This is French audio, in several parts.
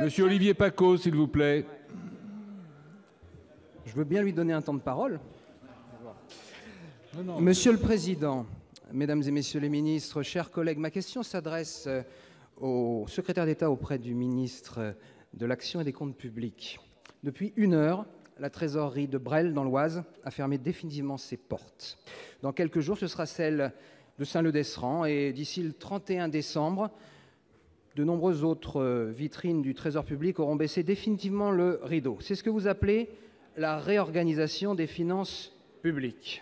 Monsieur Olivier Paccaud, s'il vous plaît. Je veux bien lui donner un temps de parole. Monsieur le Président, Mesdames et Messieurs les ministres, chers collègues, ma question s'adresse au secrétaire d'État auprès du ministre de l'Action et des Comptes publics. Depuis 1 heure, la trésorerie de Bresles, dans l'Oise, a fermé définitivement ses portes. Dans quelques jours, ce sera celle de Saint-Leu-d'Esserand et d'ici le 31 décembre, de nombreuses autres vitrines du Trésor public auront baissé définitivement le rideau. C'est ce que vous appelez la réorganisation des finances publiques.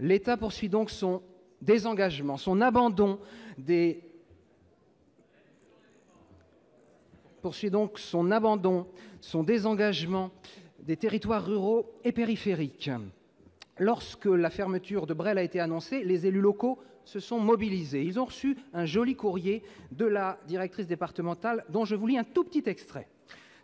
L'État poursuit donc son désengagement, son abandon son désengagement des territoires ruraux et périphériques. Lorsque la fermeture de Bresles a été annoncée, les élus locaux se sont mobilisés. Ils ont reçu un joli courrier de la directrice départementale dont je vous lis un tout petit extrait.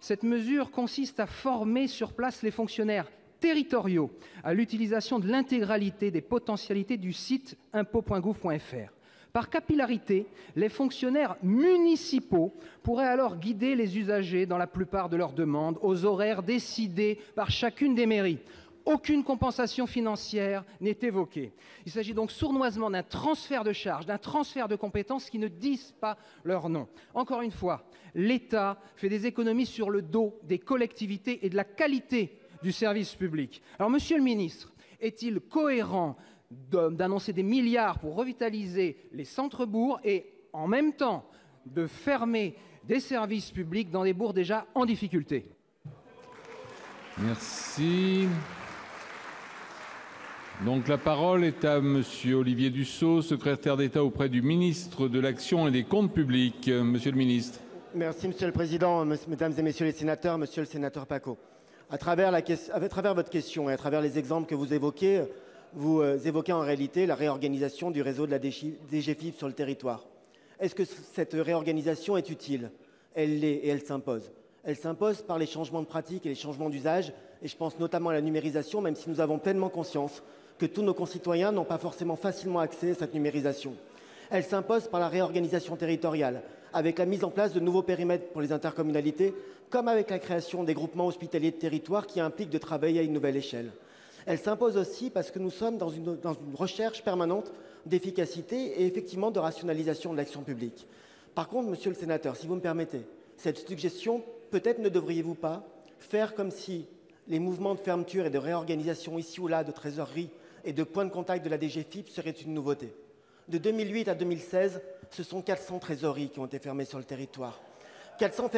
Cette mesure consiste à former sur place les fonctionnaires territoriaux à l'utilisation de l'intégralité des potentialités du site impôts.gouv.fr. Par capillarité, les fonctionnaires municipaux pourraient alors guider les usagers dans la plupart de leurs demandes aux horaires décidés par chacune des mairies. Aucune compensation financière n'est évoquée. Il s'agit donc sournoisement d'un transfert de charges, d'un transfert de compétences qui ne disent pas leur nom. Encore une fois, l'État fait des économies sur le dos des collectivités et de la qualité du service public. Alors, Monsieur le ministre, est-il cohérent d'annoncer des milliards pour revitaliser les centres-bourgs et, en même temps, de fermer des services publics dans des bourgs déjà en difficulté? Merci. Donc la parole est à Monsieur Olivier Dussopt, secrétaire d'État auprès du ministre de l'Action et des Comptes publics. Monsieur le ministre. Merci Monsieur le Président, Mesdames et Messieurs les sénateurs, Monsieur le sénateur Paccaud. À travers votre question et à travers les exemples que vous évoquez en réalité la réorganisation du réseau de la DGFiP sur le territoire. Est-ce que cette réorganisation est utile? Elle l'est et elle s'impose. Elle s'impose par les changements de pratique et les changements d'usage, et je pense notamment à la numérisation, même si nous avons pleinement conscience que tous nos concitoyens n'ont pas forcément facilement accès à cette numérisation. Elle s'impose par la réorganisation territoriale, avec la mise en place de nouveaux périmètres pour les intercommunalités, comme avec la création des groupements hospitaliers de territoire qui impliquent de travailler à une nouvelle échelle. Elle s'impose aussi parce que nous sommes dans une recherche permanente d'efficacité et effectivement de rationalisation de l'action publique. Par contre, Monsieur le sénateur, si vous me permettez, cette suggestion, peut-être ne devriez-vous pas faire comme si les mouvements de fermeture et de réorganisation ici ou là de trésorerie et de points de contact de la DGFiP seraient une nouveauté. De 2008 à 2016, ce sont 400 trésoreries qui ont été fermées sur le territoire. 400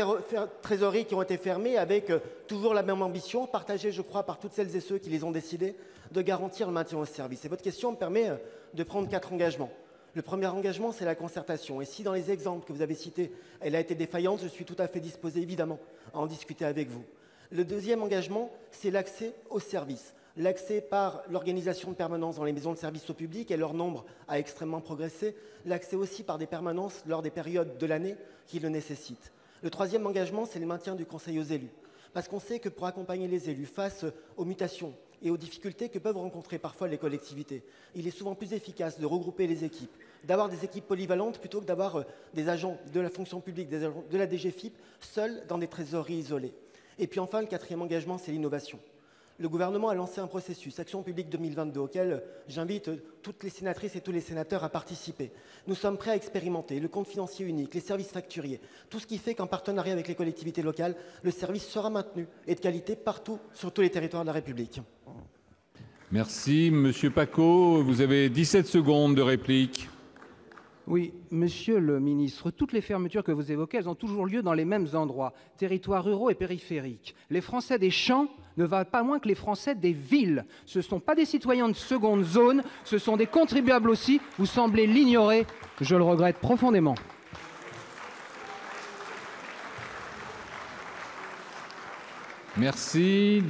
trésoreries qui ont été fermées avec toujours la même ambition, partagée, je crois, par toutes celles et ceux qui les ont décidées, de garantir le maintien au service. Et votre question me permet de prendre 4 engagements. Le premier engagement, c'est la concertation. Et si dans les exemples que vous avez cités, elle a été défaillante, je suis tout à fait disposé, évidemment, à en discuter avec vous. Le deuxième engagement, c'est l'accès aux services. L'accès par l'organisation de permanences dans les maisons de services au public, et leur nombre a extrêmement progressé. L'accès aussi par des permanences lors des périodes de l'année qui le nécessitent. Le troisième engagement, c'est le maintien du conseil aux élus. Parce qu'on sait que pour accompagner les élus face aux mutations et aux difficultés que peuvent rencontrer parfois les collectivités, il est souvent plus efficace de regrouper les équipes, d'avoir des équipes polyvalentes plutôt que d'avoir des agents de la fonction publique, des agents de la DGFiP, seuls dans des trésoreries isolées. Et puis enfin, le quatrième engagement, c'est l'innovation. Le gouvernement a lancé un processus, Action publique 2022, auquel j'invite toutes les sénatrices et tous les sénateurs à participer. Nous sommes prêts à expérimenter le compte financier unique, les services facturiers, tout ce qui fait qu'en partenariat avec les collectivités locales, le service sera maintenu et de qualité partout, sur tous les territoires de la République. Merci. Monsieur Paccaud, vous avez 17 secondes de réplique. Oui, Monsieur le ministre, toutes les fermetures que vous évoquez, elles ont toujours lieu dans les mêmes endroits, territoires ruraux et périphériques. Les Français des champs ne valent pas moins que les Français des villes. Ce ne sont pas des citoyens de seconde zone, ce sont des contribuables aussi. Vous semblez l'ignorer, je le regrette profondément. Merci.